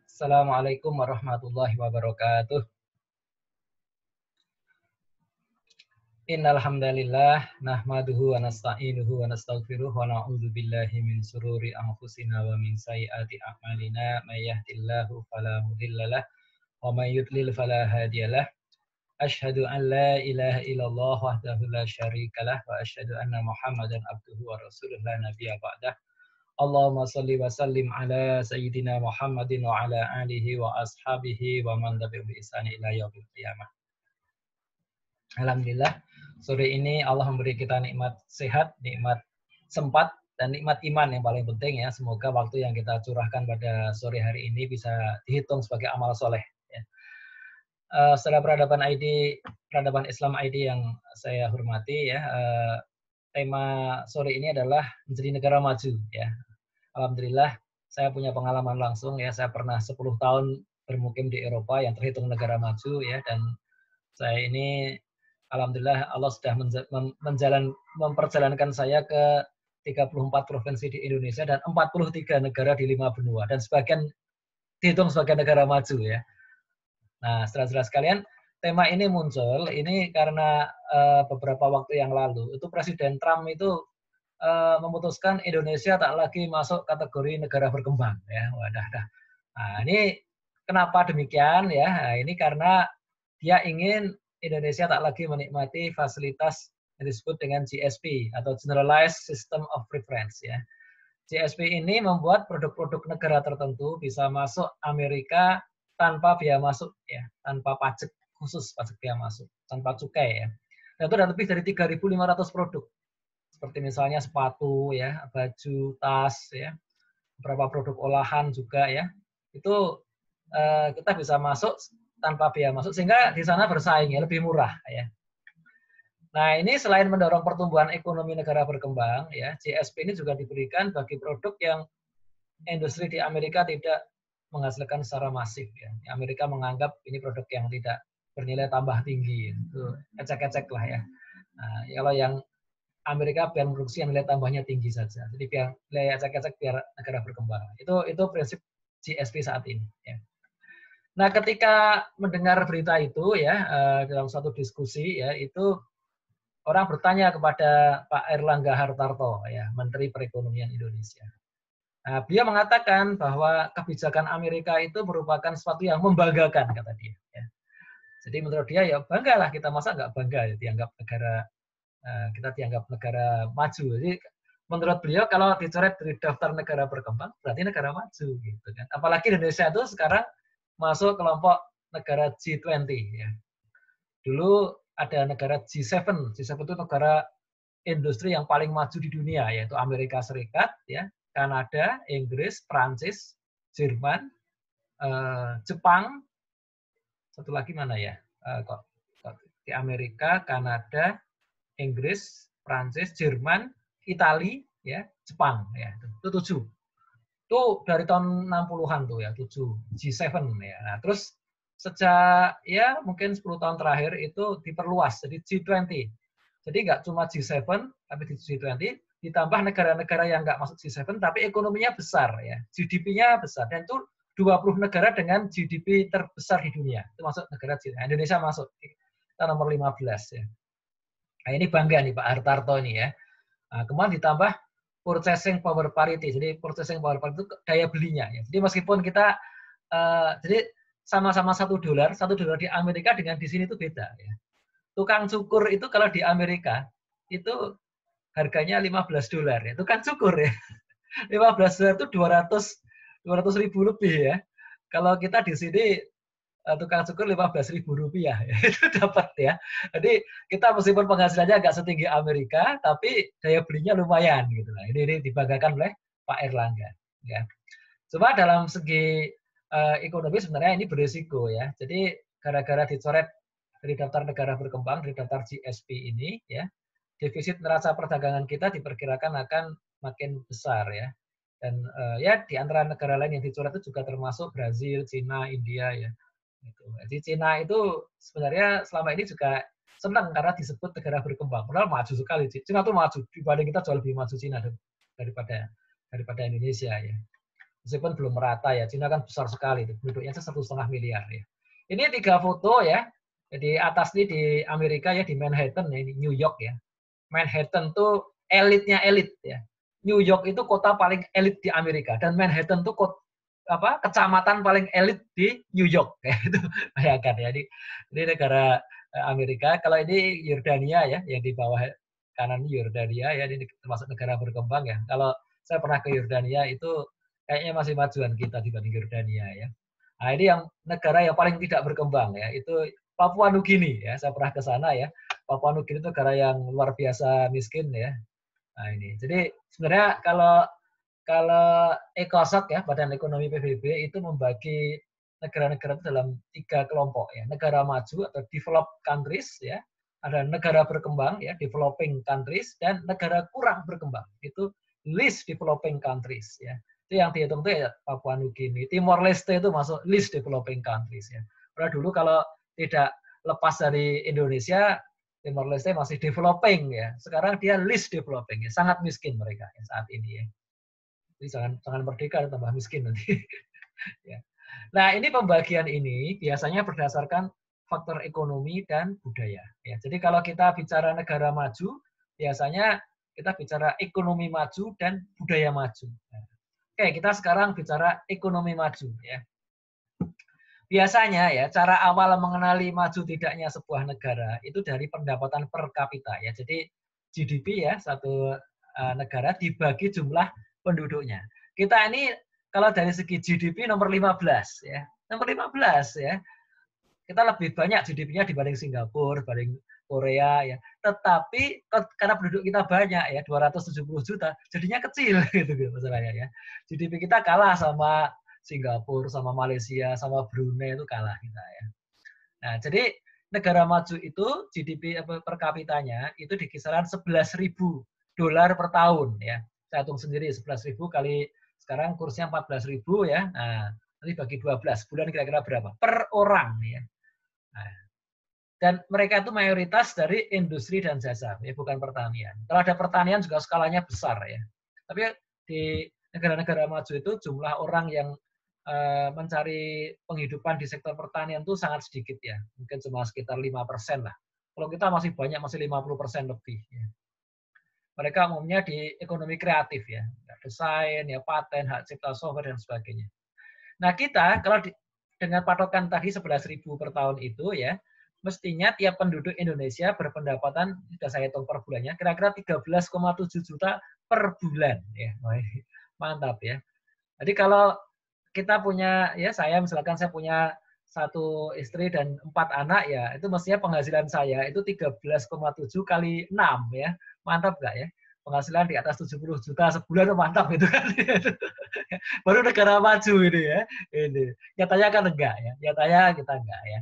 Assalamualaikum warahmatullahi wabarakatuh. Innal hamdalillah nahmaduhu wa nasta'inuhu wa nastaghfiruh wa na'udzu billahi min sururi anfusina wa min sayyiati a'malina may yahdihillahu fala mudhillalah wa may yudlil fala hadiyalah. Asyhadu an la ilaha illallah wahdahu la syarikalah wa asyhadu anna Muhammadan abduhu wa rasuluh la nabiyya ba'dah. Allahumma salli wa sallim ala sayyidina Muhammadin wa ala alihi wa ashabihi wa man tabi'ahum bi ihsan ila yaumil qiyamah. Alhamdulillah, sore ini Allah memberi kita nikmat sehat, nikmat sempat, dan nikmat iman yang paling penting ya. Semoga waktu yang kita curahkan pada sore hari ini bisa dihitung sebagai amal soleh. Ya. Setelah peradaban Islam ID yang saya hormati ya, tema sore ini adalah menjadi negara maju ya. Alhamdulillah, saya punya pengalaman langsung ya. Saya pernah 10 tahun bermukim di Eropa yang terhitung negara maju ya, dan saya ini alhamdulillah Allah sudah memperjalankan saya ke 34 provinsi di Indonesia dan 43 negara di 5 benua, dan sebagian dihitung sebagai negara maju ya. Nah, saudara-saudara sekalian, tema ini muncul ini karena beberapa waktu yang lalu itu Presiden Trump itu memutuskan Indonesia tak lagi masuk kategori negara berkembang ya. Wadah dah. Nah, ini kenapa demikian ya? Nah, ini karena dia ingin Indonesia tak lagi menikmati fasilitas yang disebut dengan GSP atau Generalized System of Preference ya. GSP ini membuat produk-produk negara tertentu bisa masuk Amerika tanpa biaya masuk ya, tanpa pajak khusus, pajak biaya masuk, tanpa cukai ya. Dan itu ada lebih dari 3.500 produk. Seperti misalnya sepatu ya, baju, tas ya, beberapa produk olahan juga ya. Itu kita bisa masuk tanpa biaya masuk, sehingga di sana bersaing ya, lebih murah ya. Nah, ini selain mendorong pertumbuhan ekonomi negara berkembang ya, GSP ini juga diberikan bagi produk yang industri di Amerika tidak menghasilkan secara masif ya. Amerika menganggap ini produk yang tidak bernilai tambah tinggi, itu ecek-ecek lah ya. Nah, kalau yang Amerika biar produksi yang nilai tambahnya tinggi saja. Jadi biar nilai ecek-ecek biar negara berkembang. Itu prinsip GSP saat ini ya. Nah, ketika mendengar berita itu ya, dalam satu diskusi ya, itu orang bertanya kepada Pak Airlangga Hartarto ya, Menteri Perekonomian Indonesia. Nah, beliau mengatakan bahwa kebijakan Amerika itu merupakan sesuatu yang membanggakan, kata dia. Ya. Jadi menurut dia ya banggalah kita, masa nggak bangga ya, dianggap negara kita dianggap negara maju. Jadi menurut beliau kalau dicoret dari daftar negara berkembang berarti negara maju gitu kan. Apalagi Indonesia itu sekarang masuk kelompok negara G20 ya. Dulu ada negara G7. G7 itu negara industri yang paling maju di dunia, yaitu Amerika Serikat ya, Kanada, Inggris, Prancis, Jerman, Jepang, satu lagi mana ya? Kok di Amerika, Kanada, Inggris, Prancis, Jerman, Italia, ya, Jepang, ya, itu 7. Itu dari tahun 60-an tuh ya, 7 G7 ya. Nah, terus sejak ya mungkin 10 tahun terakhir itu diperluas jadi G20. Jadi nggak cuma G7 tapi di G20 ditambah negara-negara yang nggak masuk G7 tapi ekonominya besar ya, GDP-nya besar, dan itu 20 negara dengan GDP terbesar di dunia. Itu masuk negara G20. Indonesia masuk kita nomor 15 ya. Nah, ini bangga nih Pak Hartarto ini ya. Nah, kemudian ditambah purchasing power parity. Jadi purchasing power parity itu daya belinya ya. Jadi meskipun kita jadi sama-sama $1 di Amerika dengan di sini itu beda ya. Tukang cukur itu kalau di Amerika itu harganya $15 ya. Tukang cukur ya. $15 itu 200 ribu lebih ya. Kalau kita di sini tukang cukur Rp15.000 ya, itu dapat ya. Jadi kita meskipun penghasilannya agak setinggi Amerika, tapi daya belinya lumayan gitu lah. Ini dibanggakan oleh Pak Airlangga. Ya. Cuma dalam segi ekonomi sebenarnya ini berisiko ya. Jadi gara-gara dicoret dari daftar negara berkembang, dari daftar GSP ini, ya, defisit neraca perdagangan kita diperkirakan akan makin besar ya. Dan ya di antara negara lain yang dicoret itu juga termasuk Brazil, Cina, India ya. Gitu. Jadi Cina itu sebenarnya selama ini juga senang karena disebut negara berkembang. Padahal maju sekali. Cina tuh maju dibanding kita jauh lebih maju Cina daripada Indonesia ya. Meskipun belum merata ya, Cina kan besar sekali, penduduknya 1,5 miliar ya. Ini 3 foto ya. Jadi atas ini di Amerika ya, di Manhattan ya, di New York ya. Manhattan tuh elitnya elit ya. New York itu kota paling elit di Amerika dan Manhattan tuh kecamatan paling elit di New York kayak itu. Bayangkan ya, ini negara Amerika. Kalau ini Yordania ya, yang di bawah kanan Yordania ya, ini termasuk negara berkembang ya. Kalau saya pernah ke Yordania itu kayaknya masih majuan kita dibanding Yordania ya. Nah, ini yang negara yang paling tidak berkembang ya, itu Papua Nugini ya. Saya pernah ke sana ya. Papua Nugini itu negara yang luar biasa miskin ya. Nah, ini. Jadi sebenarnya kalau ECOSOC ya, Badan Ekonomi PBB itu membagi negara-negara itu dalam 3 kelompok ya. Negara maju atau developed countries ya. Ada negara berkembang ya, developing countries, dan negara kurang berkembang. Itu least developing countries ya. Itu yang dihitung itu ya Papua Nugini. Timor Leste itu masuk least developing countries ya. Karena dulu kalau tidak lepas dari Indonesia, Timor Leste masih developing ya. Sekarang dia least developing ya. Sangat miskin mereka ya saat ini ya. Jadi jangan merdeka tambah miskin nanti. Ya. Nah, ini pembagian ini biasanya berdasarkan faktor ekonomi dan budaya. Ya, jadi kalau kita bicara negara maju, biasanya kita bicara ekonomi maju dan budaya maju. Nah, oke, kita sekarang bicara ekonomi maju. Ya. Biasanya ya, cara awal mengenali maju tidaknya sebuah negara itu dari pendapatan per kapita. Ya, jadi GDP ya, satu negara dibagi jumlah penduduknya. Kita ini kalau dari segi GDP nomor 15 ya. Nomor 15 ya. Kita lebih banyak GDP-nya dibanding Singapura, dibanding Korea ya. Tetapi karena penduduk kita banyak ya, 270 juta, jadinya kecil gitu masalahnya ya. GDP kita kalah sama Singapura, sama Malaysia, sama Brunei itu kalah kita ya. Nah, jadi negara maju itu GDP per kapitanya itu di kisaran 11.000 dolar per tahun ya. Saya hitung sendiri 11.000 kali sekarang kursnya 14.000 ya. Nah, nanti bagi 12 bulan kira-kira berapa? Per orang ya. Nah, dan mereka itu mayoritas dari industri dan jasa, ya bukan pertanian. Kalau ada pertanian juga skalanya besar ya. Tapi di negara-negara maju itu jumlah orang yang mencari penghidupan di sektor pertanian itu sangat sedikit ya. Mungkin cuma sekitar 5% lah. Kalau kita masih banyak, masih 50% lebih. Ya. Mereka umumnya di ekonomi kreatif ya. Desain, ya paten, hak cipta software, dan sebagainya. Nah kita, kalau dengan patokan tadi 11.000 per tahun itu ya, mestinya tiap penduduk Indonesia berpendapatan, sudah saya hitung per bulannya, kira-kira 13,7 juta per bulan. Ya. Mantap ya. Jadi kalau kita punya, ya saya misalkan saya punya 1 istri dan 4 anak ya, itu mestinya penghasilan saya itu 13,7 kali 6 ya. Mantap nggak ya? Penghasilan di atas 70 juta sebulan, mantap gitu kan. Baru negara maju ini ya. Ini. Nyatanya kan enggak ya. Nyatanya kita enggak ya.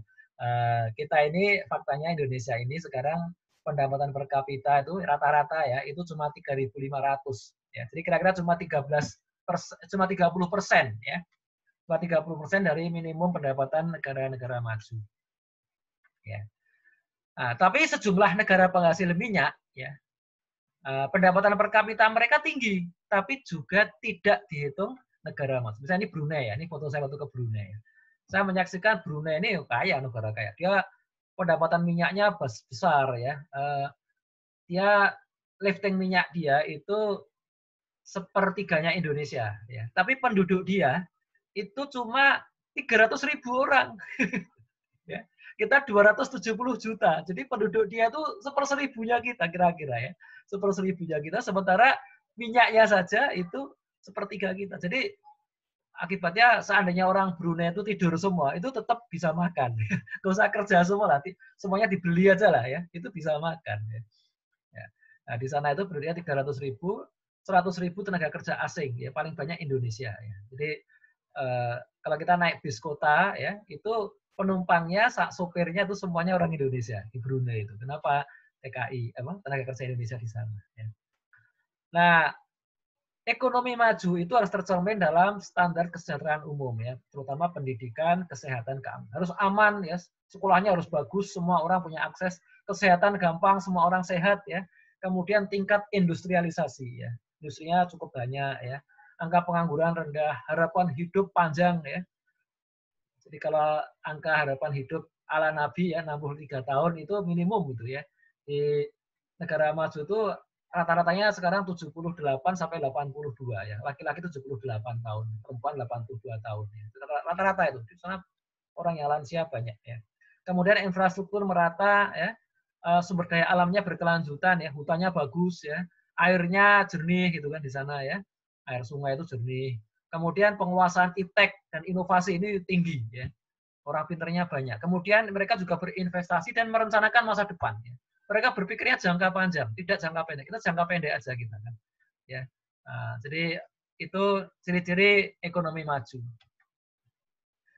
Kita ini faktanya Indonesia ini sekarang pendapatan per kapita itu rata-rata ya itu cuma 3.500 ya. Jadi kira-kira cuma 30% ya. Cuma 30% dari minimum pendapatan negara-negara maju. Ya. Nah, tapi sejumlah negara penghasil minyak ya, pendapatan per kapita mereka tinggi, tapi juga tidak dihitung negara maju. Misalnya ini Brunei ya, ini foto saya waktu ke Brunei. Saya menyaksikan Brunei ini kaya, negara kaya. Dia pendapatan minyaknya besar ya. Dia lifting minyak dia itu sepertiganya Indonesia ya. Tapi penduduk dia itu cuma 300.000 orang. Ya. Kita 270 juta. Jadi penduduk dia itu 1/1000-nya kita kira-kira ya. 1/1000-nya kita, sementara minyaknya saja itu 1/3 kita. Jadi akibatnya seandainya orang Brunei itu tidur semua, itu tetap bisa makan. Gak usah kerja semua lah, semuanya dibeli aja lah ya, itu bisa makan. Ya. Nah, di sana itu penduduknya 300.000, 100.000 tenaga kerja asing, ya paling banyak Indonesia. Ya. Jadi kalau kita naik bis kota, ya itu penumpangnya, sopirnya itu semuanya orang Indonesia di Brunei itu. Kenapa TKI, tenaga kerja Indonesia di sana? Ya. Nah, ekonomi maju itu harus tercermin dalam standar kesejahteraan umum ya, terutama pendidikan, kesehatan, keamanan. Harus aman ya, sekolahnya harus bagus, semua orang punya akses, kesehatan gampang, semua orang sehat ya. Kemudian tingkat industrialisasi ya, industrinya cukup banyak ya. angka pengangguran rendah, harapan hidup panjang ya. Jadi kalau angka harapan hidup ala Nabi ya 63 tahun itu minimum gitu ya. Di negara maju itu rata-ratanya sekarang 78 sampai 82 ya. Laki-laki 78 tahun, perempuan 82 tahun ya. Rata-rata itu. Di sana orang yang lansia banyak ya. Kemudian infrastruktur merata ya. Sumber daya alamnya berkelanjutan ya, hutannya bagus ya. Airnya jernih gitu kan di sana ya. Air sungai itu jernih. Kemudian penguasaan iptek dan inovasi ini tinggi ya. Orang pinternya banyak. Kemudian mereka juga berinvestasi dan merencanakan masa depan ya. Mereka berpikirnya jangka panjang, tidak jangka pendek. Kita jangka pendek aja kita kan. Ya. Nah, jadi itu ciri-ciri ekonomi maju.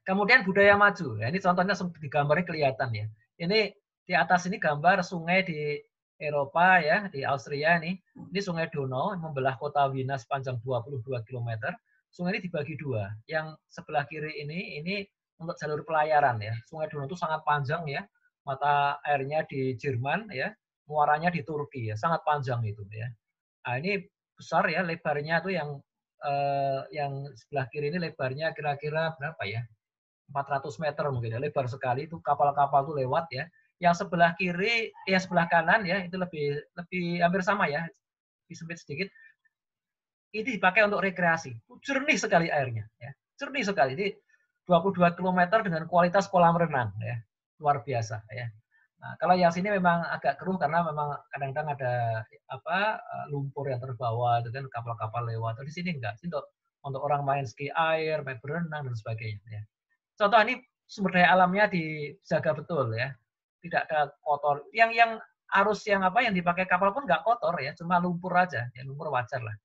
Kemudian budaya maju. Ya, ini contohnya di gambarnya kelihatan ya. Ini di atas ini gambar sungai di Eropa ya, di Austria nih. Ini sungai Donau membelah kota Wina sepanjang 22 km. Sungai ini dibagi dua. Yang sebelah kiri ini untuk jalur pelayaran ya. Sungai Donau itu sangat panjang ya. Mata airnya di Jerman ya, muaranya di Turki ya. Sangat panjang itu ya. Nah, ini besar ya, lebarnya tuh yang sebelah kiri ini lebarnya kira-kira berapa ya? 400 meter mungkin ya, lebar sekali itu kapal-kapal tuh lewat ya. Yang sebelah kiri, yang sebelah kanan ya itu lebih hampir sama ya, disempit sedikit. Ini dipakai untuk rekreasi, jernih sekali airnya ya, jernih sekali. Ini 22 km dengan kualitas kolam renang ya, luar biasa ya. Nah, kalau yang sini memang agak keruh karena memang kadang-kadang ada lumpur yang terbawa itu kan kapal-kapal lewat. Di sini enggak, sih untuk orang main ski air, main berenang dan sebagainya ya. Contoh ini sumber daya alamnya dijaga betul ya, tidak ada kotor. Yang arus yang dipakai kapal pun nggak kotor ya, cuma lumpur aja, ya lumpur wajar lah.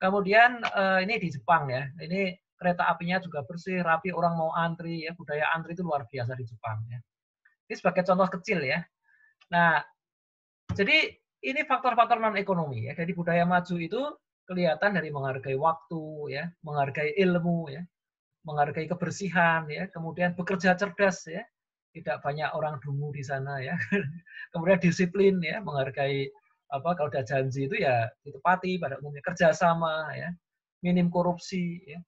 Kemudian ini di Jepang ya, ini kereta apinya juga bersih, rapi, orang mau antri ya, budaya antri itu luar biasa di Jepang ya. Ini sebagai contoh kecil ya. Nah, jadi ini faktor-faktor non ekonomi ya. Jadi budaya maju itu kelihatan dari menghargai waktu ya, menghargai ilmu ya, menghargai kebersihan ya, kemudian bekerja cerdas ya, tidak banyak orang dungu di sana ya, kemudian disiplin ya, menghargai kalau udah janji itu ya ditepati pada umumnya, kerjasama ya, minim korupsi ya.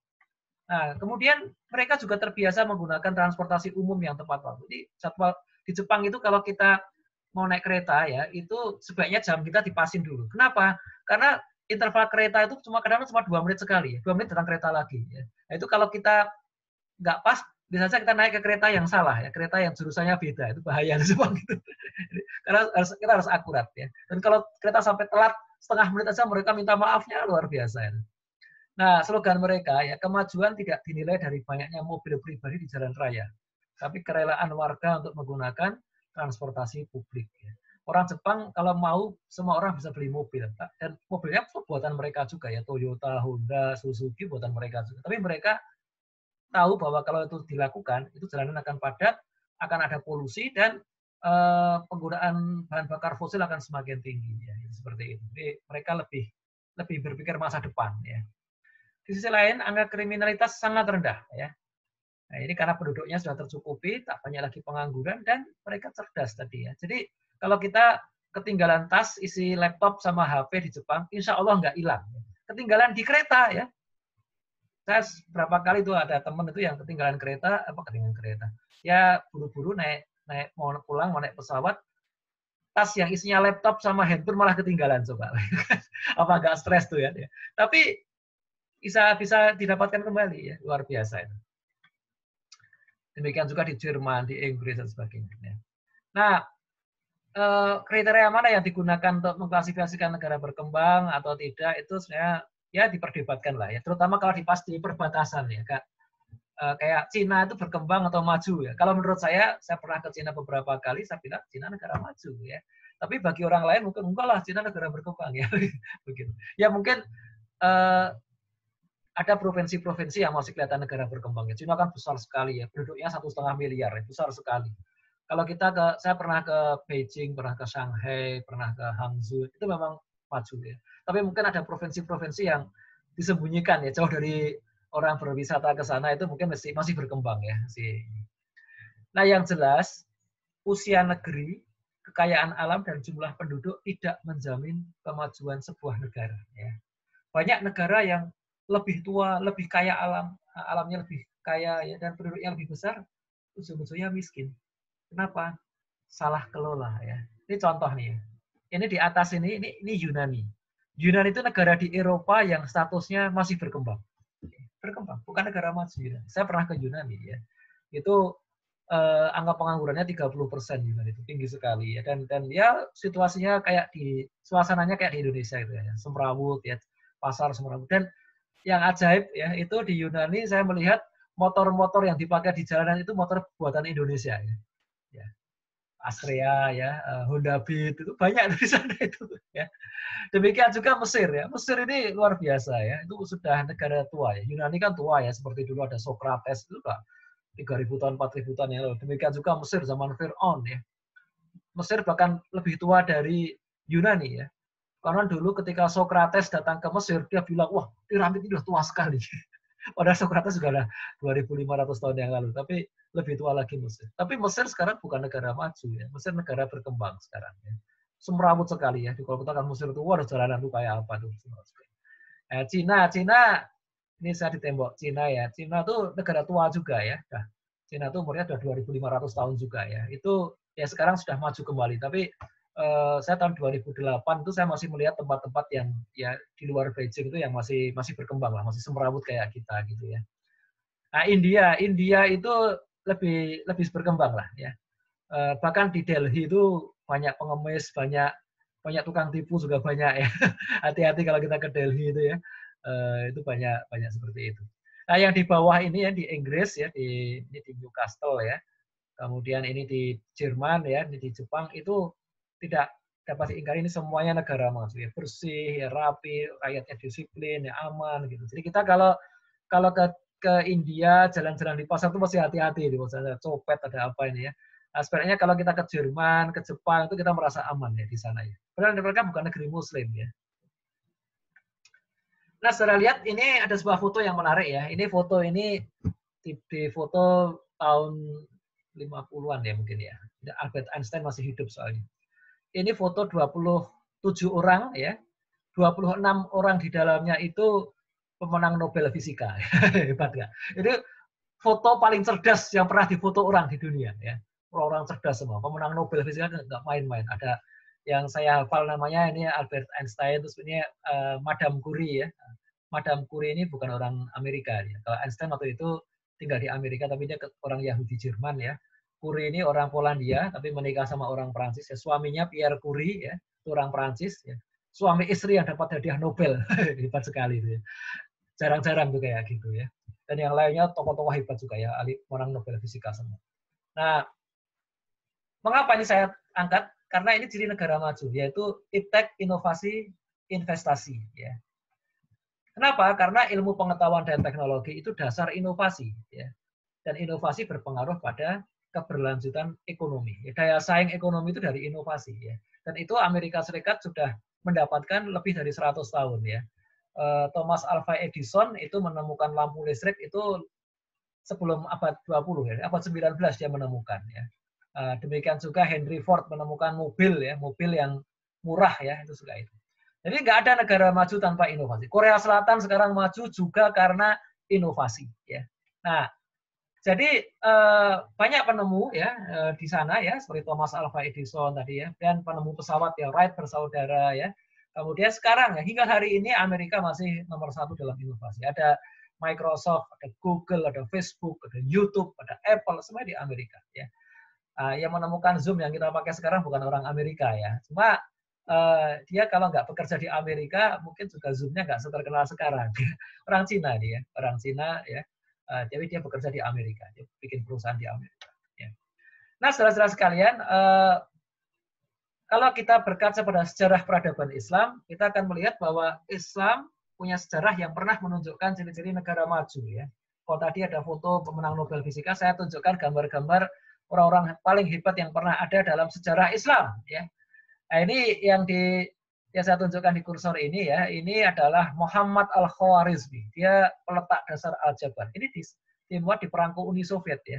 Nah, kemudian mereka juga terbiasa menggunakan transportasi umum yang tepat waktu. Jadi jadwal di Jepang itu kalau kita mau naik kereta ya, itu sebaiknya jam kita dipasin dulu. Kenapa? Karena interval kereta itu kadang-kadang cuma 2 menit sekali, 2 menit datang kereta lagi. Ya. Nah, itu kalau kita nggak pas, bisa saja kita naik ke kereta yang salah ya, kereta yang jurusannya beda, itu bahaya di Jepang gitu. Karena kita harus akurat ya. Dan kalau kereta sampai telat setengah menit aja mereka minta maafnya luar biasa. Ya. Nah, slogan mereka ya, kemajuan tidak dinilai dari banyaknya mobil pribadi di jalan raya, tapi kerelaan warga untuk menggunakan transportasi publik. Ya. Orang Jepang kalau mau semua orang bisa beli mobil dan mobilnya buatan mereka juga ya, Toyota, Honda, Suzuki buatan mereka juga. Tapi mereka tahu bahwa kalau itu dilakukan, itu jalanan akan padat, akan ada polusi dan penggunaan bahan bakar fosil akan semakin tinggi. Ya, seperti itu. Jadi mereka lebih berpikir masa depan. Ya. Di sisi lain, angka kriminalitas sangat rendah. Ya. Nah, ini karena penduduknya sudah tercukupi, tak banyak lagi pengangguran, dan mereka cerdas tadi. Ya. Jadi kalau kita ketinggalan tas, isi laptop sama HP di Jepang, insya Allah nggak hilang. Ketinggalan di kereta, ya. Saya berapa kali tuh ada teman itu yang ketinggalan kereta, ya buru-buru naik mau pulang, mau naik pesawat, tas yang isinya laptop sama handphone malah ketinggalan, coba. Apa nggak stres tuh ya. Tapi bisa didapatkan kembali ya, luar biasa itu. Demikian juga di Jerman, di Inggris dan sebagainya. Nah, kriteria mana yang digunakan untuk mengklasifikasikan negara berkembang atau tidak itu sebenarnya ya diperdebatkan lah ya, terutama kalau di perbatasan ya, Kak. Kayak Cina itu berkembang atau maju ya. Kalau menurut saya pernah ke Cina beberapa kali, saya bilang Cina negara maju ya. Tapi bagi orang lain mungkin enggak lah, Cina negara berkembang ya. Begitu. Ya mungkin ada provinsi-provinsi yang masih kelihatan negara berkembang. Cina kan besar sekali ya, penduduknya 1,5 miliar, ya, besar sekali. Kalau saya pernah ke Beijing, pernah ke Shanghai, pernah ke Hangzhou, itu memang maju ya. Tapi mungkin ada provinsi-provinsi yang disembunyikan ya, jauh dari orang berwisata ke sana itu mungkin masih berkembang ya. Nah, yang jelas usia negeri, kekayaan alam dan jumlah penduduk tidak menjamin kemajuan sebuah negara. Ya. Banyak negara yang lebih tua, lebih kaya alamnya lebih kaya ya, dan penduduknya lebih besar, ujung-ujungnya miskin. Kenapa? Salah kelola ya. Ini contoh nih. Ini di atas ini Yunani. Yunani itu negara di Eropa yang statusnya masih berkembang. Berkembang, bukan negara maju. Yunani. Saya pernah ke Yunani ya. Itu angka penganggurannya 30% Yunani, itu tinggi sekali ya. Dan ya situasinya kayak suasananya kayak di Indonesia gitu ya. Semrawut ya, pasar semrawut. Dan yang ajaib ya, itu di Yunani saya melihat motor-motor yang dipakai di jalanan itu motor buatan Indonesia ya. Ya. Astrea ya, Honda Beat itu banyak di sana itu ya. Demikian juga Mesir ya. Mesir ini luar biasa ya. Itu sudah negara tua ya. Yunani kan tua ya, seperti dulu ada Socrates itu Pak. 3.000 tahun, 4.000 tahun yang lalu. Demikian juga Mesir zaman Fir'aun ya. Mesir bahkan lebih tua dari Yunani ya. Karena dulu ketika Socrates datang ke Mesir, dia bilang, wah piramid ini udah tua sekali. Padahal Socrates juga ada 2.500 tahun yang lalu, tapi lebih tua lagi Mesir. Tapi Mesir sekarang bukan negara maju ya, Mesir negara berkembang sekarang ya. Semrawut sekali ya. Kalau kita kan Mesir itu, wah jalanan itu kayak apa tuh. Cina ini saya di tembok Cina ya. Cina tuh negara tua juga ya. Nah, Cina tuh umurnya sudah 2.500 tahun juga ya. Itu ya sekarang sudah maju kembali. Tapi saya tahun 2008 itu saya masih melihat tempat-tempat yang ya di luar Beijing itu yang masih berkembang lah, masih semrawut kayak kita gitu ya. Nah, India itu lebih berkembang lah ya. Bahkan di Delhi itu banyak pengemis, banyak tukang tipu juga banyak ya. Hati-hati kalau kita ke Delhi itu ya. Itu banyak seperti itu. Nah, yang di bawah ini ya di Inggris ya, ini di Newcastle ya. Kemudian ini di Jerman ya, ini di Jepang itu tidak dapat diingkari, ini semuanya negara maju ya, bersih, ya rapi, rakyatnya disiplin, ya aman gitu. Jadi kita kalau ke India jalan-jalan di pasar itu masih hati-hati, misalnya copet ada apa ini ya. Nah, sebenarnya kalau kita ke Jerman, ke Jepang itu kita merasa aman ya di sana ya. Padahal mereka bukan negeri Muslim ya. Nah, saudara lihat ini ada sebuah foto yang menarik ya. Ini foto ini di foto tahun 50-an ya mungkin ya. Albert Einstein masih hidup soalnya. Ini foto 27 orang ya. 26 orang di dalamnya itu pemenang Nobel Fisika. Hebat nggak? Ini foto paling cerdas yang pernah difoto orang di dunia ya. Orang cerdas semua. Pemenang Nobel Fisika nggak main-main. Ada yang saya hafal namanya ini Albert Einstein, terus ini Madame Curie ya. Madame Curie ini bukan orang Amerika ya. Kalau Einstein waktu itu tinggal di Amerika, tapi dia orang Yahudi Jerman ya. Curie ini orang Polandia, tapi menikah sama orang Prancis. Ya. Suaminya Pierre Curie ya, itu orang Prancis. Ya. Suami istri yang dapat hadiah Nobel, hebat sekali itu ya. Jarang-jarang tuh kayak gitu ya. Dan yang lainnya tokoh-tokoh hebat juga ya, orang Nobel Fisika semua. Nah, mengapa ini saya angkat? Karena ini ciri negara maju, yaitu iptek, inovasi, investasi. Ya. Kenapa? Karena ilmu pengetahuan dan teknologi itu dasar inovasi. Ya. Dan inovasi berpengaruh pada keberlanjutan ekonomi. Ya, daya saing ekonomi itu dari inovasi. Ya. Dan itu Amerika Serikat sudah mendapatkan lebih dari 100 tahun. Ya. Thomas Alva Edison itu menemukan lampu listrik itu sebelum abad 20 ya, abad 19 dia menemukan ya. Demikian juga Henry Ford menemukan mobil ya, mobil yang murah ya, itu juga itu. Jadi nggak ada negara maju tanpa inovasi. Korea Selatan sekarang maju juga karena inovasi ya. Nah, jadi banyak penemu ya di sana ya, seperti Thomas Alva Edison tadi ya, dan penemu pesawat ya Wright bersaudara ya. Kemudian sekarang ya hingga hari ini Amerika masih nomor 1 dalam inovasi. Ada Microsoft, ada Google, ada Facebook, ada YouTube, ada Apple, semua di Amerika ya. Yang menemukan Zoom yang kita pakai sekarang bukan orang Amerika ya. Cuma dia kalau nggak bekerja di Amerika, mungkin juga Zoom-nya nggak seterkenal sekarang. Orang Cina dia, orang Cina ya. Jadi dia bekerja di Amerika, dia bikin perusahaan di Amerika. Ya. Nah, saudara-saudara sekalian, kalau kita berkaca pada sejarah peradaban Islam, kita akan melihat bahwa Islam punya sejarah yang pernah menunjukkan ciri-ciri negara maju. Ya. Kalau tadi ada foto pemenang Nobel Fisika, saya tunjukkan gambar-gambar orang-orang paling hebat yang pernah ada dalam sejarah Islam. Ya. Nah, ini yang saya tunjukkan di kursor ini ya, ini adalah Muhammad Al-Khwarizmi. Dia peletak dasar aljabar. Ini dimuat di perangko Uni Soviet ya.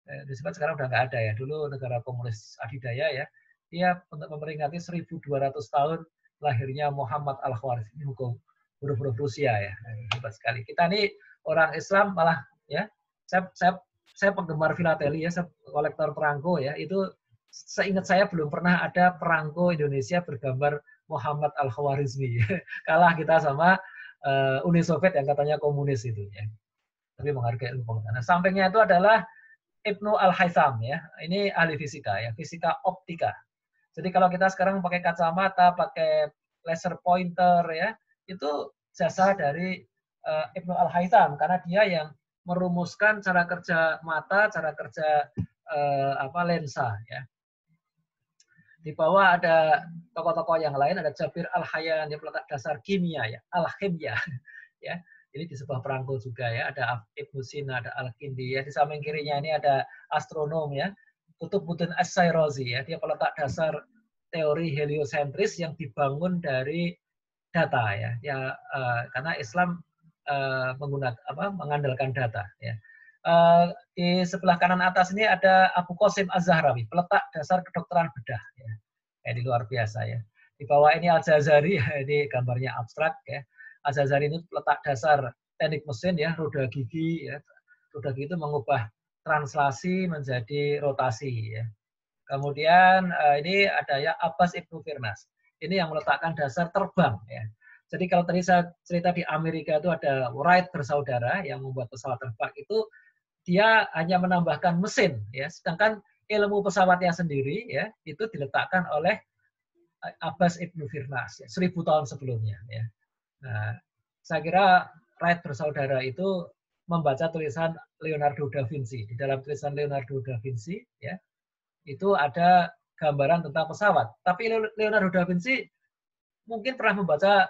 Uni Soviet sekarang udah nggak ada ya. Dulu negara komunis adidaya ya. Dia untuk memperingati 1.200 tahun lahirnya Muhammad Al-Khwarizmi, huruf-huruf Rusia ya. Hebat sekali. Kita ini orang Islam malah ya, saya penggemar filateli ya, saya kolektor perangko ya. Itu seingat saya belum pernah ada perangko Indonesia bergambar Muhammad Al-Khawarizmi. Kalah kita sama Uni Soviet yang katanya komunis itu ya. Tapi menghargai ilmu pengetahuan. Nah, sampingnya itu adalah Ibnu Al-Haytham ya. Ini ahli fisika ya, fisika optika. Jadi kalau kita sekarang pakai kacamata, pakai laser pointer ya, itu jasa dari Ibnu Al-Haytham karena dia yang merumuskan cara kerja mata, cara kerja lensa ya. Di bawah ada tokoh-tokoh yang lain, ada Jabir Al-Hayyan yang peletak dasar kimia ya, Al-Khimya ya. Ini di sebuah perangko juga ya, ada Ibnu Sina, ada Al-Kindi ya. Di samping kirinya ini ada astronom ya, Qutbuddin As-Sairazi ya, dia peletak dasar teori heliosentris yang dibangun dari data ya. Karena Islam mengandalkan data ya. Di sebelah kanan atas ini ada Abu Qasim Az-Zahrawi, peletak dasar kedokteran bedah ya. Ini luar biasa ya. Di bawah ini Al-Jazari, ini gambarnya abstrak ya. Al-Jazari ini peletak dasar teknik mesin ya, roda gigi ya. Roda gigi itu mengubah translasi menjadi rotasi ya. Kemudian ini ada ya Abbas Ibnu Firnas. Ini yang meletakkan dasar terbang ya. Jadi kalau tadi saya cerita di Amerika itu ada Wright bersaudara yang membuat pesawat terbang itu dia hanya menambahkan mesin ya, sedangkan ilmu pesawatnya sendiri ya itu diletakkan oleh Abbas Ibnu Firnas ya, 1000 tahun sebelumnya ya. Nah, saya kira Wright bersaudara itu membaca tulisan Leonardo da Vinci. Di dalam tulisan Leonardo da Vinci ya itu ada gambaran tentang pesawat. Tapi Leonardo da Vinci mungkin pernah membaca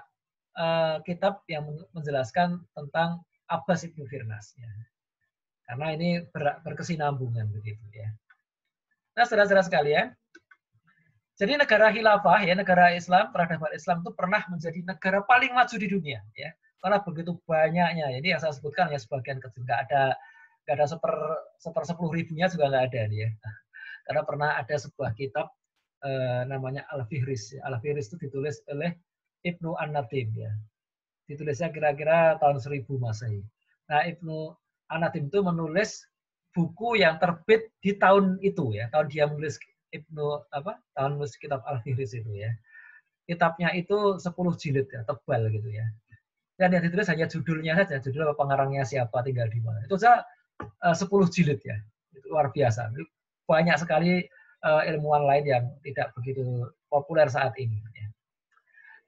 kitab yang menjelaskan tentang Abbas Ibnu Firnas ya. Karena ini berkesinambungan begitu ya. Nah, saudara-saudara sekalian, jadi negara khilafah ya, negara Islam, peradaban Islam itu pernah menjadi negara paling maju di dunia ya. Karena begitu banyaknya. Jadi yang saya sebutkan ya sebagian kecil, nggak ada seper 10.000-nya juga nggak ada nih ya. Karena pernah ada sebuah kitab namanya Al-Fihris. Al-Fihris itu ditulis oleh Ibnu An-Nadim ya. Ditulisnya kira-kira tahun 1000 Masehi. Nah, Ibnu An-Nadim itu menulis buku yang terbit di tahun itu ya. Tahun dia menulis tahun menulis kitab Al-Fihris itu ya. Kitabnya itu 10 jilid ya, tebal gitu ya. Dan yang ditulis hanya judulnya saja, judul pengarangnya siapa, tinggal di mana. Itu saja 10 jilid ya. Itu luar biasa. Banyak sekali ilmuwan lain yang tidak begitu populer saat ini ya.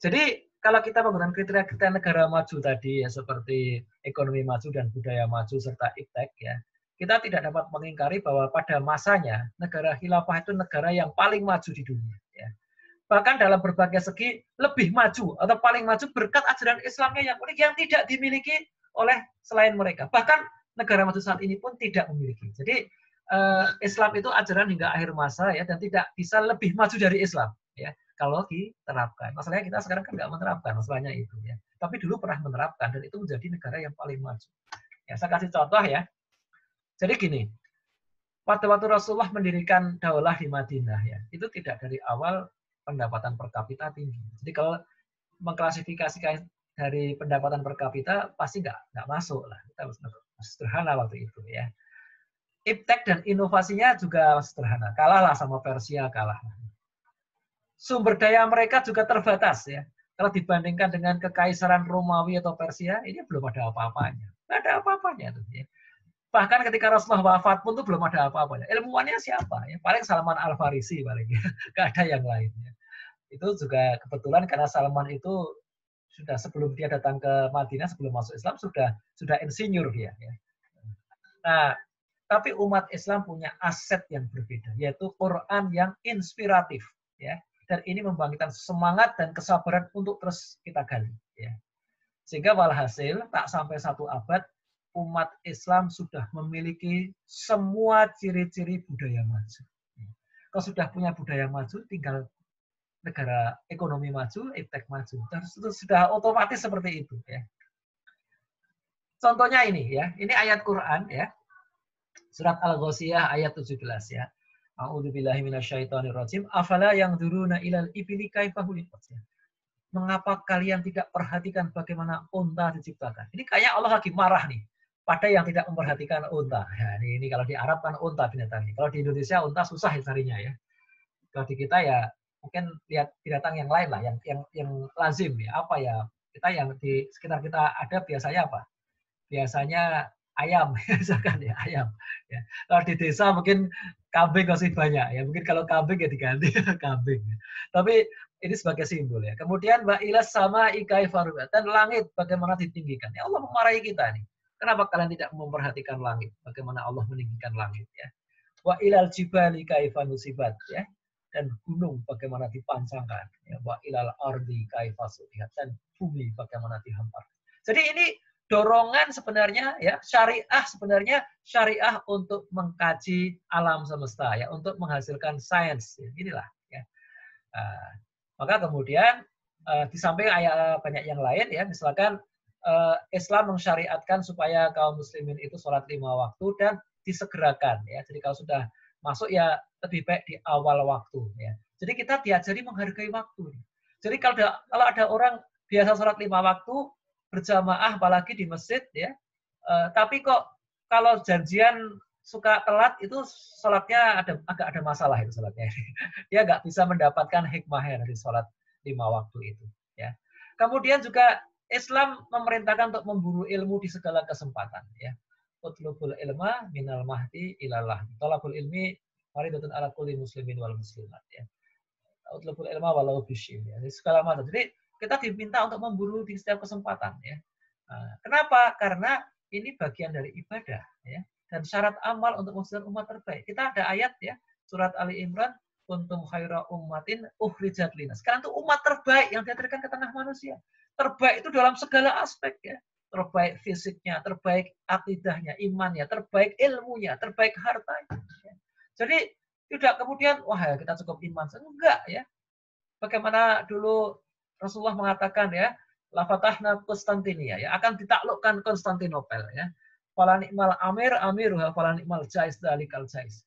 Jadi kalau kita menggunakan kriteria negara maju tadi ya seperti ekonomi maju dan budaya maju serta iptek ya, kita tidak dapat mengingkari bahwa pada masanya negara khilafah itu negara yang paling maju di dunia ya. Bahkan dalam berbagai segi lebih maju atau paling maju berkat ajaran Islamnya yang unik yang tidak dimiliki oleh selain mereka. Bahkan negara maju saat ini pun tidak memiliki. Jadi Islam itu ajaran hingga akhir masa ya dan tidak bisa lebih maju dari Islam ya. Kalau diterapkan. Masalahnya kita sekarang kan nggak menerapkan, masalahnya itu ya. Tapi dulu pernah menerapkan dan itu menjadi negara yang paling maju. Ya, saya kasih contoh ya. Jadi gini, pada waktu Rasulullah mendirikan daulah di Madinah ya, itu tidak dari awal pendapatan per kapita tinggi. Jadi kalau mengklasifikasikan dari pendapatan per kapita pasti nggak masuk lah. Kita harus sederhana waktu itu ya. Iptek dan inovasinya juga sederhana. Kalahlah sama Persia, kalah. Sumber daya mereka juga terbatas ya. Kalau dibandingkan dengan kekaisaran Romawi atau Persia, ini belum ada apa-apanya. Nggak ada apa-apanya tuh ya. Bahkan ketika Rasulullah wafat pun tuh belum ada apa-apanya. Ilmuwannya siapa? Ya, paling Salman Al-Farisi paling. Nggak ada yang lainnya. Itu juga kebetulan karena Salman itu sudah sebelum dia datang ke Madinah, sebelum masuk Islam sudah insinyur dia. Ya. Nah, tapi umat Islam punya aset yang berbeda, yaitu Quran yang inspiratif. Ya. Dan ini membangkitkan semangat dan kesabaran untuk terus kita gali. Ya. Sehingga walhasil tak sampai 1 abad, umat Islam sudah memiliki semua ciri-ciri budaya maju. Kalau sudah punya budaya maju, tinggal negara ekonomi maju, iptek maju. Itu sudah otomatis seperti itu. Ya. Contohnya ini ya, ini ayat Quran ya, surat Al-Ghasyiyah ayat 17 ya. A'udzubillahi minasyaitonirrajim. Afala yanzuruna ilal ibili kaifa khuliqat. mengapa kalian tidak perhatikan bagaimana unta diciptakan? Ini kayak Allah lagi marah nih pada yang tidak memperhatikan unta. Ya, ini kalau di Arab kan unta binatangnya. Kalau di Indonesia unta susah ya carinya ya. Kalau di kita ya mungkin lihat binatang yang lain lah, yang lazim ya. Apa ya? Kita yang di sekitar kita ada biasanya apa? Biasanya ayam, misalkan ya ayam. Ya. Kalau di desa mungkin kambing masih banyak ya. Mungkin kalau kambing ya diganti kambing. Tapi ini sebagai simbol ya. Kemudian wa ilas sama ikai farubat, dan langit bagaimana ditinggikan. Ya Allah memarahi kita nih. Kenapa kalian tidak memperhatikan langit? Bagaimana Allah meninggikan langit ya? Wa ilal jibali kaifa nusibat ya. Dan gunung bagaimana dipancangkan ya. Wa ilal ardi kaifa sudihat, dan bumi bagaimana dihampar. Jadi ini dorongan sebenarnya ya, sebenarnya syariah untuk mengkaji alam semesta ya, untuk menghasilkan sains ya. Inilah ya. Maka kemudian di samping ayat banyak yang lain ya, misalkan Islam mensyariatkan supaya kaum muslimin itu sholat 5 waktu dan disegerakan ya. Jadi kalau sudah masuk ya lebih baik di awal waktu ya. Jadi kita diajari menghargai waktu. Jadi kalau ada orang biasa sholat 5 waktu berjamaah apalagi di masjid ya, tapi kok kalau janjian suka telat itu sholatnya agak ada masalah itu sholatnya. Dia nggak bisa mendapatkan hikmahnya dari sholat 5 waktu itu ya. Kemudian juga Islam memerintahkan untuk memburu ilmu di segala kesempatan ya. Utlubul ilma minal mahdi ilallah. Thalabul ilmi faridatun ala kulli muslimin wal muslimat ya. Utlubul ilma walau bisyim ya. Jadi segala macam. Jadi kita diminta untuk memburu di setiap kesempatan ya. Kenapa? Karena ini bagian dari ibadah ya. Dan syarat amal untuk mewujudkan umat terbaik. Kita ada ayat ya, surat Ali Imran, kuntum khaira ummatin ukhrijat linas. Sekarang itu umat terbaik yang dihadirkan ke tengah manusia. Terbaik itu dalam segala aspek ya. Terbaik fisiknya, terbaik akidahnya, imannya, terbaik ilmunya, terbaik hartanya. Ya. Jadi tidak kemudian wah ya kita cukup iman. Enggak ya. Bagaimana dulu Rasulullah mengatakan ya, la fatahna Konstantinia ya, akan ditaklukkan Konstantinopel ya. Fala ni'mal amir amiruha fala ni'mal jais dalikal jais.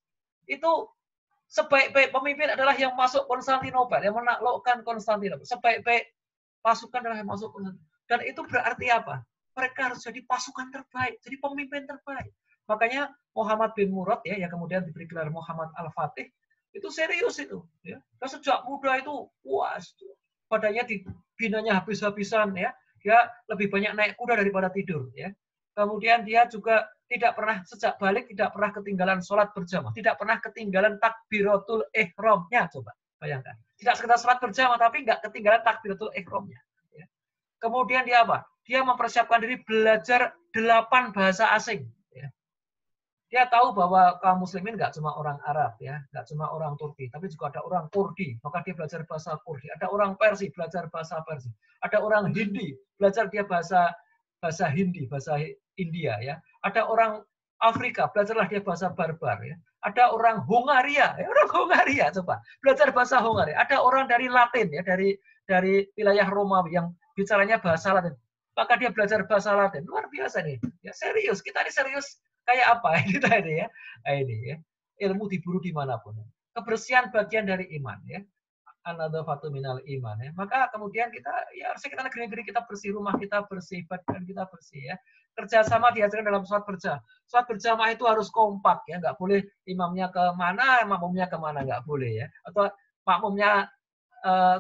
Itu sebaik-baik pemimpin adalah yang masuk Konstantinopel, yang menaklukkan Konstantinopel. Sebaik-baik pasukan adalah yang masuk Konstantinopel. Dan itu berarti apa? Mereka harus jadi pasukan terbaik, jadi pemimpin terbaik. Makanya Muhammad bin Murad ya, yang kemudian diberi gelar Muhammad Al-Fatih, itu serius itu. Ya. Dan sejak muda itu, wah, badannya dibinanya habis-habisan ya. Dia lebih banyak naik kuda daripada tidur ya. Kemudian dia juga tidak pernah sejak balik tidak pernah ketinggalan sholat berjamaah, tidak pernah ketinggalan takbiratul ihramnya, coba bayangkan. Tidak sekedar sholat berjamaah tapi nggak ketinggalan takbiratul ihramnya. Ya. Kemudian dia apa? Dia mempersiapkan diri belajar 8 bahasa asing. Ya. Dia tahu bahwa kaum muslimin nggak cuma orang Arab ya, nggak cuma orang Turki, tapi juga ada orang Kurdi, maka dia belajar bahasa Kurdi. Ada orang Persia, belajar bahasa Persia. Ada orang Hindi, belajar dia bahasa Hindi, bahasa India ya. Ada orang Afrika, belajarlah dia bahasa Barbar ya. Ada orang Hungaria, ya, orang Hungaria coba belajar bahasa Hungaria. Ada orang dari Latin ya, dari wilayah Romawi yang bicaranya bahasa Latin. Maka dia belajar bahasa Latin. Luar biasa nih. Ya serius, kita ini serius kayak apa kita ini ya. Nah, ini ya. Ilmu diburu dimanapun. Kebersihan bagian dari iman ya. An-nadhafatu minal iman ya. Maka kemudian kita ya harusnya kita negeri-negeri kita bersih, rumah kita bersih, badan kita bersih ya. Kerjasama diajarkan dalam sholat berjamaah. Sholat berjamaah itu harus kompak ya, nggak boleh imamnya kemana, makmumnya kemana, nggak boleh ya. Atau makmumnya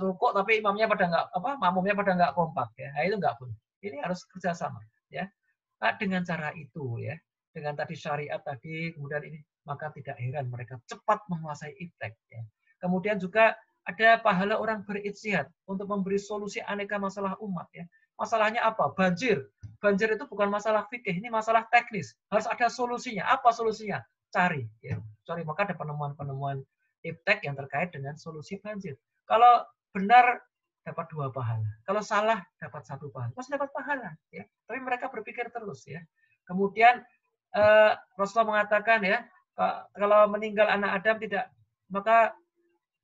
rukuk tapi imamnya pada nggak makmumnya pada nggak kompak ya. Nah, itu nggak boleh. Ini harus kerjasama ya. Nah, dengan cara itu ya, dengan tadi syariat tadi, kemudian ini maka tidak heran mereka cepat menguasai iptek ya. Kemudian juga ada pahala orang berijtihad untuk memberi solusi aneka masalah umat ya. Masalahnya apa? Banjir. Banjir itu bukan masalah fikih, ini masalah teknis. Harus ada solusinya. Apa solusinya? Cari ya. Cari, maka ada penemuan-penemuan iptek yang terkait dengan solusi banjir. Kalau benar dapat 2 pahala. Kalau salah dapat 1 pahala. Pasti dapat pahala ya. Tapi mereka berpikir terus ya. Kemudian Rasulullah mengatakan ya, kalau meninggal anak Adam tidak, maka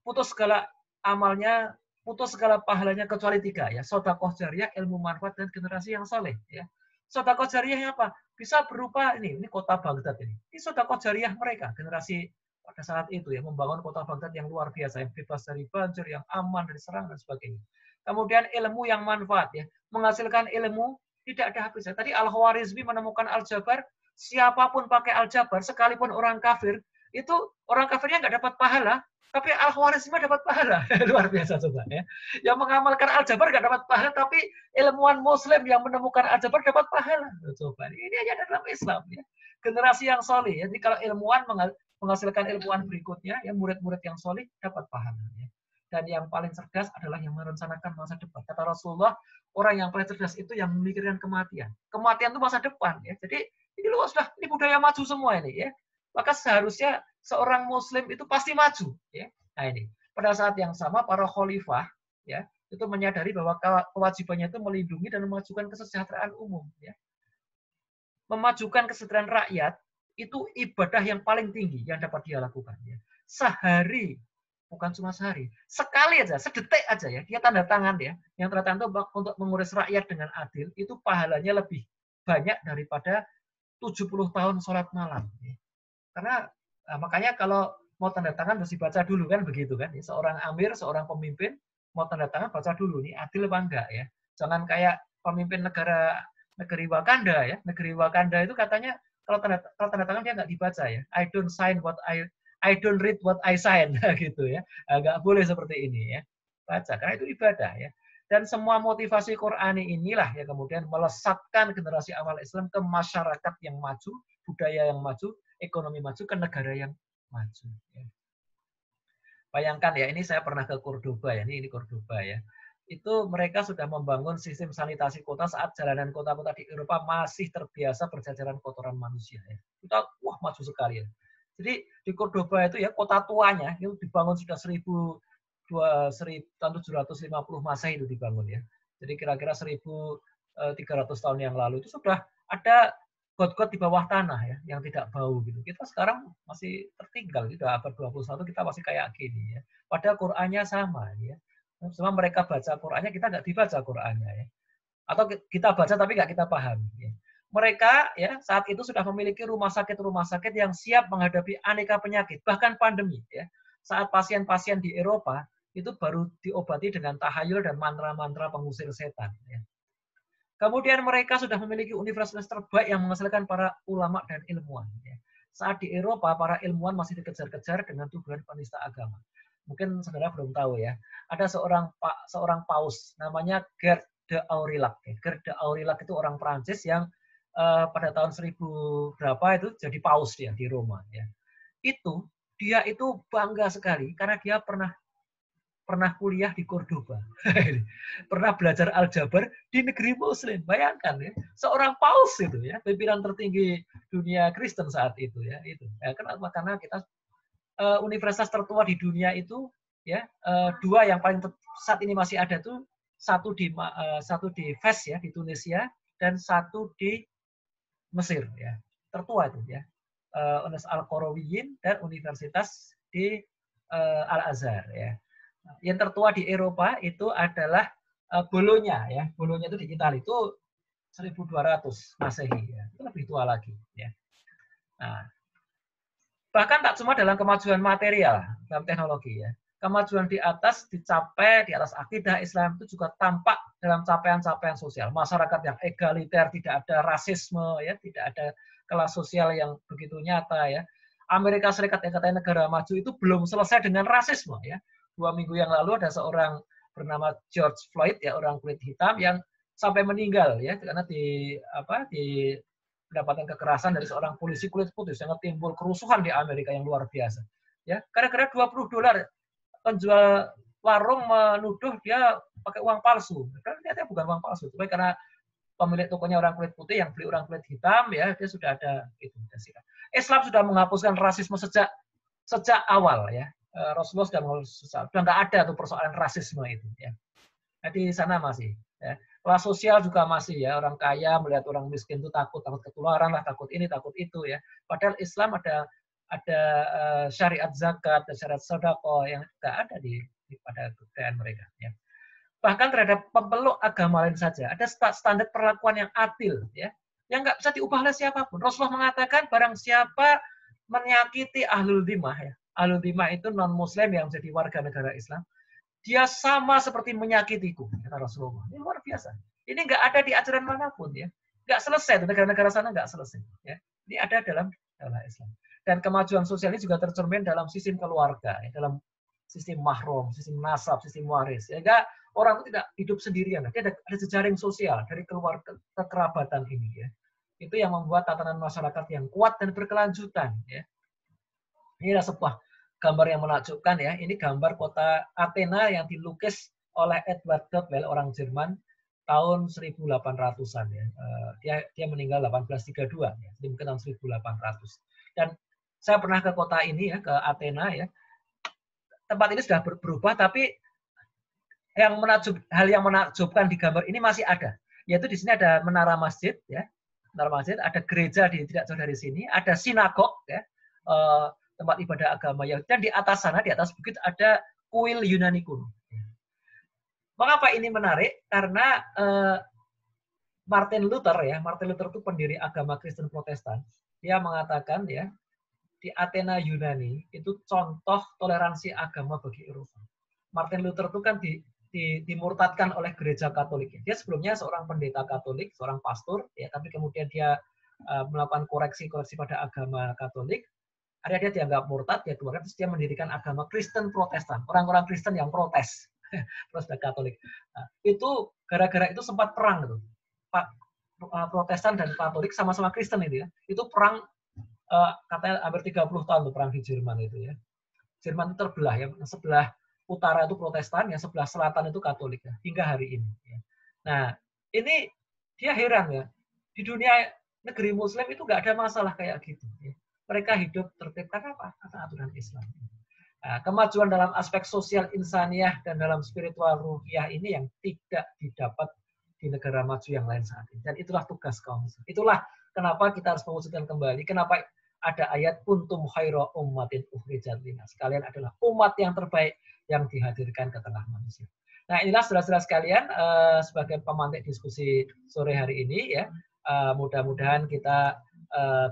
putus segala amalnya, putus segala pahalanya kecuali 3 ya. Sedekah jariyah, ilmu manfaat, dan generasi yang saleh ya. Sedekah jariyahnya apa? Bisa berupa ini kota Baghdad ini. Ini sedekah jariyah mereka, generasi pada saat itu ya, membangun kota Baghdad yang luar biasa, yang bebas dari banjir, yang aman dari serangan dan sebagainya. kemudian ilmu yang manfaat ya, menghasilkan ilmu tidak ada habisnya. Tadi Al-Khwarizmi menemukan aljabar, siapapun pakai aljabar, sekalipun orang kafir, itu orang kafirnya nggak dapat pahala, tapi Al-Khwarizmi dapat pahala. Luar biasa coba ya. Yang mengamalkan aljabar nggak dapat pahala, tapi ilmuwan muslim yang menemukan aljabar dapat pahala. Coba, ini hanya dalam Islam ya. Generasi yang soleh. Jadi kalau ilmuwan menghasilkan ilmuwan berikutnya, yang murid-murid yang soleh dapat pahala. Ya. Dan yang paling cerdas adalah yang merencanakan masa depan. Kata Rasulullah, orang yang paling cerdas itu yang memikirkan kematian. Kematian itu masa depan. Ya. Jadi ini luas sudah, ini budaya maju semua ini. Ya. Maka seharusnya seorang Muslim itu pasti maju. Ya. Nah ini, pada saat yang sama para khalifah ya itu menyadari bahwa kewajibannya itu melindungi dan memajukan kesejahteraan umum. Ya. Memajukan kesejahteraan rakyat itu ibadah yang paling tinggi yang dapat dia lakukan. Ya. Sehari, bukan cuma sehari, sekali aja, sedetik aja ya, dia tanda tangan ya, yang tanda tangan untuk mengurus rakyat dengan adil, itu pahalanya lebih banyak daripada 70 tahun sholat malam. Ya. Karena makanya kalau mau tanda tangan harus dibaca dulu kan begitu kan. Ya. Seorang amir, seorang pemimpin mau tanda tangan baca dulu nih adil apa enggak ya. Jangan kayak pemimpin negeri Wakanda ya. Negeri Wakanda itu katanya kalau tanda tangan dia nggak dibaca ya. I don't read what I sign gitu ya. Nggak boleh seperti ini ya. Baca karena itu ibadah ya. Dan semua motivasi Qur'ani inilah yang kemudian melesatkan generasi awal Islam ke masyarakat yang maju, budaya yang maju, ekonomi maju, ke negara yang maju. Ya. Bayangkan ya, ini saya pernah ke Cordoba ya, ini Cordoba ya. Itu mereka sudah membangun sistem sanitasi kota saat jalanan kota-kota di Eropa masih terbiasa berjajaran kotoran manusia. Ya. Kita wah maju sekali ya. Jadi di Cordoba itu ya kota tuanya itu dibangun sudah 1750 Masehi itu dibangun ya. Jadi kira-kira 1300 tahun yang lalu itu sudah ada got-got di bawah tanah ya yang tidak bau gitu. Kita sekarang masih tertinggal gitu abad 21 kita masih kayak gini ya. Padahal Qur'annya sama ya. Cuma mereka baca Qur'annya, kita nggak dibaca Qur'annya ya. Atau kita baca tapi nggak kita pahami ya. Mereka ya saat itu sudah memiliki rumah sakit yang siap menghadapi aneka penyakit, bahkan pandemi ya. Saat pasien-pasien di Eropa itu baru diobati dengan tahayul dan mantra-mantra pengusir setan ya. Kemudian mereka sudah memiliki universitas terbaik yang menghasilkan para ulama dan ilmuwan. Saat di Eropa, para ilmuwan masih dikejar-kejar dengan tuduhan penista agama. Mungkin saudara belum tahu ya, ada seorang paus namanya Gerd de Aurillac. Gerd de Aurillac itu orang Prancis yang pada tahun 1000 berapa itu jadi paus dia di Roma. Ya. Dia itu bangga sekali karena dia pernah kuliah di Cordoba. Pernah belajar aljabar di negeri muslim. Bayangkan ya, seorang paus itu ya, pimpinan tertinggi dunia Kristen saat itu ya, itu. Ya, karena kita universitas tertua di dunia itu ya, dua yang paling saat ini masih ada tuh satu di Fes ya di Tunisia dan satu di Mesir ya. Tertua itu ya. Universitas Al-Qarawiyyin dan Universitas di Al-Azhar ya. Yang tertua di Eropa itu adalah Bologna ya. Bologna itu di Italia itu 1200 Masehi ya. Itu lebih tua lagi ya. Nah, bahkan tak cuma dalam kemajuan material, dalam teknologi ya. Kemajuan di atas dicapai di atas akidah Islam itu juga tampak dalam capaian-capaian sosial. Masyarakat yang egaliter, tidak ada rasisme ya, tidak ada kelas sosial yang begitu nyata ya. Amerika Serikat yang katanya negara maju itu belum selesai dengan rasisme ya. 2 minggu yang lalu ada seorang bernama George Floyd ya, orang kulit hitam yang sampai meninggal ya karena mendapatkan kekerasan dari seorang polisi kulit putih sehingga timbul kerusuhan di Amerika yang luar biasa. Ya, gara-gara $20 penjual warung menuduh dia pakai uang palsu. Ternyata bukan uang palsu, tapi karena pemilik tokonya orang kulit putih yang beli orang kulit hitam ya dia sudah ada itu. Islam sudah menghapuskan rasisme sejak awal ya. Rasulullah sudah nggak ada tuh persoalan rasisme itu ya. Jadi sana masih ya. Kelas sosial juga masih ya, orang kaya melihat orang miskin itu takut ketularan lah, takut ini takut itu ya. Padahal Islam ada syariat zakat, syariat sedekah yang nggak ada pada kebudayaan mereka ya. Bahkan terhadap pemeluk agama lain saja ada standar perlakuan yang adil ya, yang nggak bisa diubah oleh siapapun. Rasulullah mengatakan barang siapa menyakiti ahlul dhimah ya. Ahlul dhimah itu non muslim yang menjadi warga negara Islam. dia sama seperti menyakitiku, kata Rasulullah. Ini luar biasa. Ini nggak ada di ajaran manapun ya. Nggak selesai, negara-negara sana nggak selesai. Ya. Ini ada dalam Islam. Dan kemajuan sosial ini juga tercermin dalam sistem keluarga, ya, dalam sistem mahram, sistem nasab, sistem waris. Sehingga orang itu tidak hidup sendirian. Dia ada jejaring sosial dari keluarga kekerabatan ini. Ya. Itu yang membuat tatanan masyarakat yang kuat dan berkelanjutan. Ya. Ini adalah sebuah gambar yang menakjubkan ya. Ini gambar kota Athena yang dilukis oleh Edward Doppel, orang Jerman, tahun 1800-an ya. Dia meninggal 1832 ya. Jadi mungkin tahun 1800. Dan saya pernah ke kota ini ya, ke Athena ya. Tempat ini sudah berubah, tapi hal yang menakjubkan di gambar ini masih ada. Yaitu di sini ada menara masjid ya. Menara masjid, ada gereja tidak jauh dari sini, ada sinagog ya. Tempat ibadah agama Yahudi, dan di atas sana, di atas bukit ada kuil Yunani kuno. Mengapa ini menarik? Karena Martin Luther itu pendiri agama Kristen Protestan. Dia mengatakan ya, di Athena Yunani itu contoh toleransi agama bagi Eropa. Martin Luther itu kan dimurtadkan oleh gereja Katolik. Dia sebelumnya seorang pendeta Katolik, seorang pastor, ya, tapi kemudian dia melakukan koreksi-koreksi pada agama Katolik. Akhirnya dia dianggap murtad, dia keluar, terus dia mendirikan agama Kristen Protestan, orang-orang Kristen yang protes, Protestan Katolik. Nah, itu gara-gara itu sempat perang gitu. Protestan dan Katolik sama-sama Kristen itu ya. Itu perang katanya hampir 30 tahun tuh perang di Jerman itu ya. Jerman itu terbelah ya, sebelah utara itu Protestan, yang sebelah selatan itu Katolik ya, hingga hari ini. Ya. Nah, ini dia heran ya, di dunia negeri Muslim itu nggak ada masalah kayak gitu. Ya. Mereka hidup tertib karena apa? Karena aturan Islam. Nah, kemajuan dalam aspek sosial insaniah dan dalam spiritual ruhiyah ini yang tidak didapat di negara maju yang lain saat ini. Dan itulah tugas kaum muslim. Itulah kenapa kita harus mewujudkan kembali. Kenapa ada ayat kuntum khaira ummatin ukhrijat linnas. Kalian adalah umat yang terbaik yang dihadirkan ke tengah manusia. Nah, inilah saudara-saudara sekalian sebagai pemantik diskusi sore hari ini ya. Mudah-mudahan kita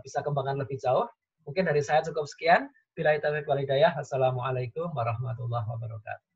bisa kembangkan lebih jauh. Mungkin dari saya cukup sekian. Billahi taufiq wal hidayah. Assalamualaikum warahmatullahi wabarakatuh.